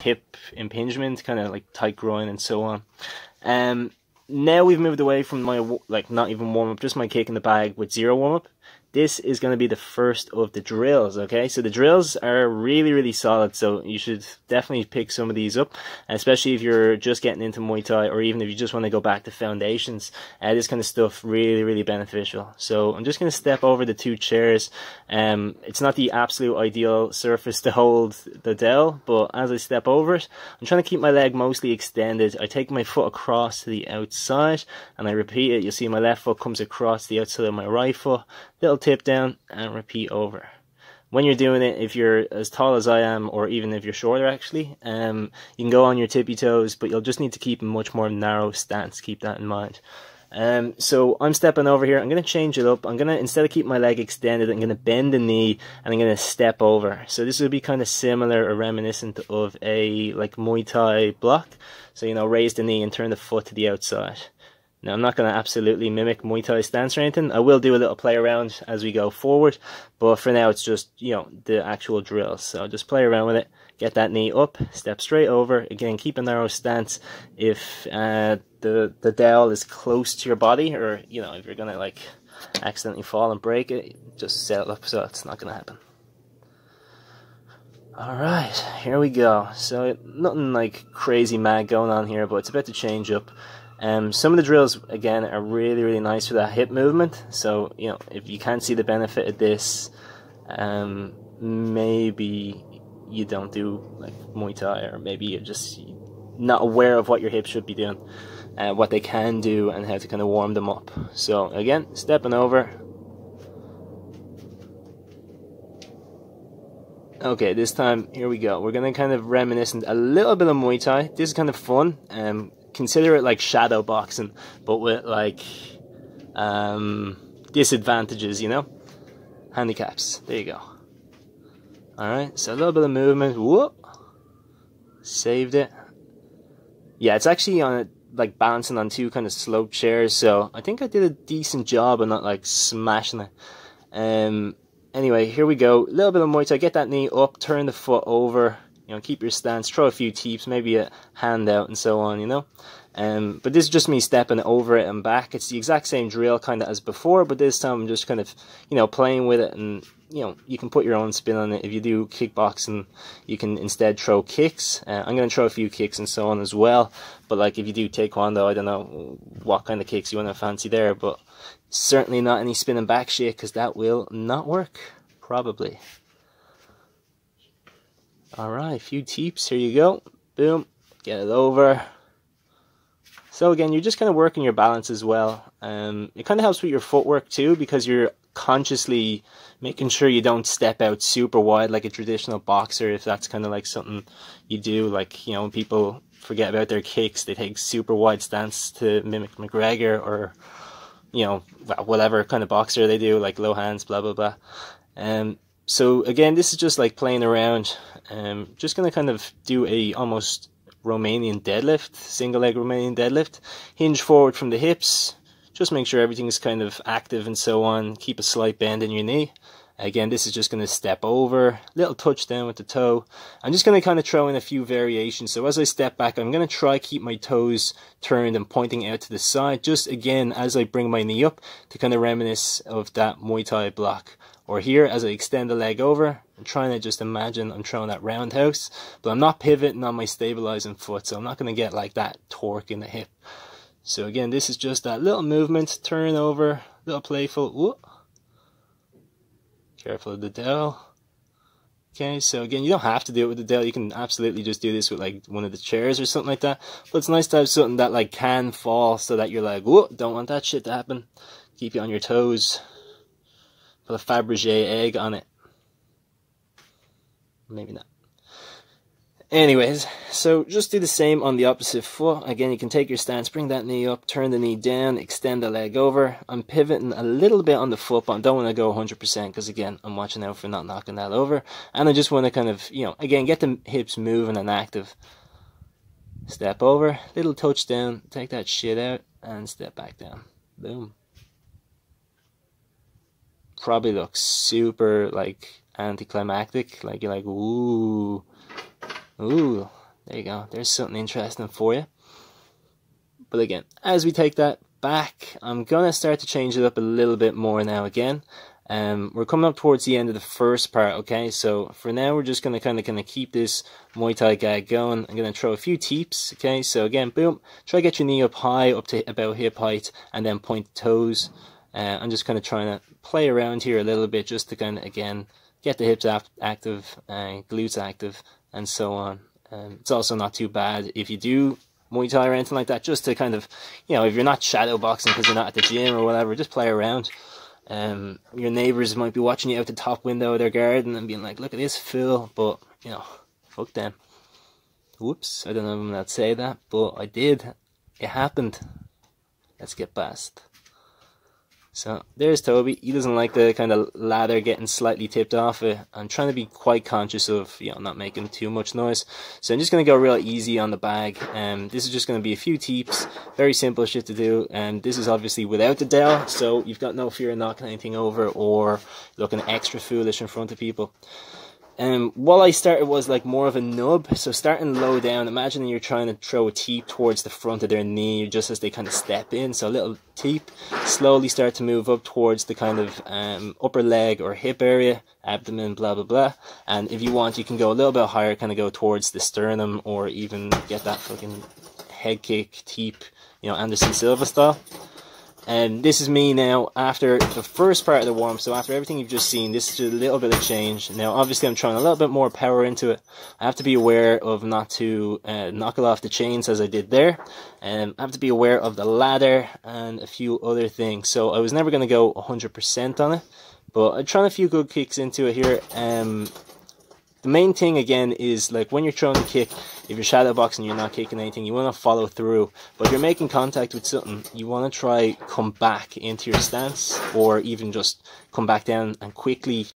hip impingement, kind of like tight groin and so on. Now we've moved away from my, like, not even warm-up, just my kick in the bag with zero warm-up. This is going to be the first of the drills, okay? So the drills are really, really solid, so you should definitely pick some of these up, especially if you're just getting into Muay Thai, or even if you just want to go back to foundations. This kind of stuff, really, really beneficial. So I'm just going to step over the 2 chairs. It's not the absolute ideal surface to hold the dowel, but as I step over it, I'm trying to keep my leg mostly extended. I take my foot across to the outside, and I repeat it. You'll see my left foot comes across the outside of my right foot. Little tip down and repeat over. When you're doing it, if you're as tall as I am, or even if you're shorter actually, you can go on your tippy toes, but you'll just need to keep a much more narrow stance. Keep that in mind. So I'm stepping over here. I'm going to change it up. I'm going to, instead of keep my leg extended, I'm going to bend the knee and I'm going to step over. So this will be kind of similar or reminiscent of a like Muay Thai block. So, you know, raise the knee and turn the foot to the outside. Now, I'm not going to absolutely mimic Muay Thai stance or anything. I will do a little play around as we go forward, but for now it's just, you know, the actual drills. So just play around with it, get that knee up, step straight over. Again, keep a narrow stance. If the dowel is close to your body, or, you know, if you're going to like accidentally fall and break it, just set it up so it's not going to happen. Alright, here we go. So nothing like crazy mad going on here, but it's about to change up. Some of the drills, again, are really, really nice for that hip movement. So, you know, if you can't see the benefit of this, maybe you don't do like Muay Thai, or maybe you're just not aware of what your hips should be doing, what they can do, and how to kind of warm them up. So, again, stepping over. Okay, this time, here we go. We're going to kind of reminiscent a little bit of Muay Thai. This is kind of fun. Consider it like shadow boxing, but with like disadvantages, you know, handicaps. There you go. All right, so a little bit of movement. Whoop, saved it. Yeah, it's actually on it, like balancing on 2 kind of slope chairs, so I think I did a decent job of not like smashing it. Anyway, here we go. A little bit of Muay Thai. Get that knee up, turn the foot over. You know, keep your stance, throw a few teeps, maybe a hand out and so on, you know. But this is just me stepping over it and back. It's the exact same drill kind of as before, but this time I'm just kind of, you know, playing with it, and, you know, you can put your own spin on it. If you do kickboxing, you can instead throw kicks. I'm going to throw a few kicks and so on as well. But, like, if you do taekwondo, I don't know what kind of kicks you want to fancy there, but certainly not any spinning back shit, because that will not work, probably. Alright, a few teeps, here you go. Boom, get it over. So again, you're just kind of working your balance as well. It kind of helps with your footwork too, because you're consciously making sure you don't step out super wide like a traditional boxer, if that's kind of like something you do. Like, you know, when people forget about their kicks, they take super wide stance to mimic McGregor, or, you know, whatever kind of boxer they do, like low hands, blah, blah, blah. So again, this is just like playing around. Just going to kind of do a almost Romanian deadlift, single leg Romanian deadlift. Hinge forward from the hips. Just make sure everything's kind of active and so on. Keep a slight bend in your knee. Again, this is just going to step over, little touch down with the toe. I'm just going to kind of throw in a few variations. So as I step back, I'm going to try keep my toes turned and pointing out to the side. Just again, as I bring my knee up, to kind of reminisce of that Muay Thai block. Or here, as I extend the leg over, I'm trying to just imagine I'm throwing that roundhouse, but I'm not pivoting on my stabilizing foot, so I'm not going to get like that torque in the hip. So again, this is just that little movement, turn over, little playful, whoop. Careful of the dowel. Okay, so again, you don't have to do it with the dowel. You can absolutely just do this with like one of the chairs or something like that. But it's nice to have something that like can fall, so that you're like, whoa, don't want that shit to happen. Keep you on your toes. Put a Fabergé egg on it. Maybe not. Anyways, so just do the same on the opposite foot. Again, you can take your stance, bring that knee up, turn the knee down, extend the leg over. I'm pivoting a little bit on the foot, but I don't want to go 100% because, again, I'm watching out for not knocking that over. And I just want to kind of, you know, again, get the hips moving and active. Step over, little touch down, take that shit out, and step back down. Boom. Probably looks super, like, anticlimactic. Like, you're like, ooh. Ooh, There you go. There's something interesting for you. But again, as we take that back, I'm going to start to change it up a little bit more now again. We're coming up towards the end of the first part, okay? So for now, we're just going to kind of keep this Muay Thai gag going. I'm going to throw a few teeps, okay? So again, boom, try to get your knee up high, up to about hip height, and then point the toes. I'm just kind of trying to play around here a little bit just to kind of, again, get the hips active, glutes active, and so on. It's also not too bad if you do Muay Thai or anything like that, just to kind of, you know, if you're not shadow boxing because you're not at the gym or whatever, just play around. Your neighbours might be watching you out the top window of their garden and being like, look at this fool, but, you know, fuck them. Whoops, I don't know if I'm allowed to say that, but I did. It happened. Let's get past. So, there's Toby. He doesn't like the kind of ladder getting slightly tipped off it. I'm trying to be quite conscious of, you know, not making too much noise. So I'm just going to go real easy on the bag. This is just going to be a few teeps. Very simple shit to do. And this is obviously without the dowel, so you've got no fear of knocking anything over or looking extra foolish in front of people. What I started was like more of a nub, so starting low down. Imagine you're trying to throw a teep towards the front of their knee just as they kind of step in, so a little teep. Slowly start to move up towards the kind of upper leg or hip area, abdomen, blah blah blah. And if you want, you can go a little bit higher, kind of go towards the sternum, or even get that fucking head kick teep, you know, Anderson Silva style. And this is me now after the first part of the warm. So after everything you've just seen, this is just a little bit of change. Now obviously I'm throwing a little bit more power into it. I have to be aware of not to knock it off the chains as I did there. I have to be aware of the ladder and a few other things. So I was never going to go 100% on it, but I'm trying a few good kicks into it here. The main thing again is like when you're throwing a kick, if you're shadow boxing, you're not kicking anything, you want to follow through. But if you're making contact with something, you want to try come back into your stance, or even just come back down and quickly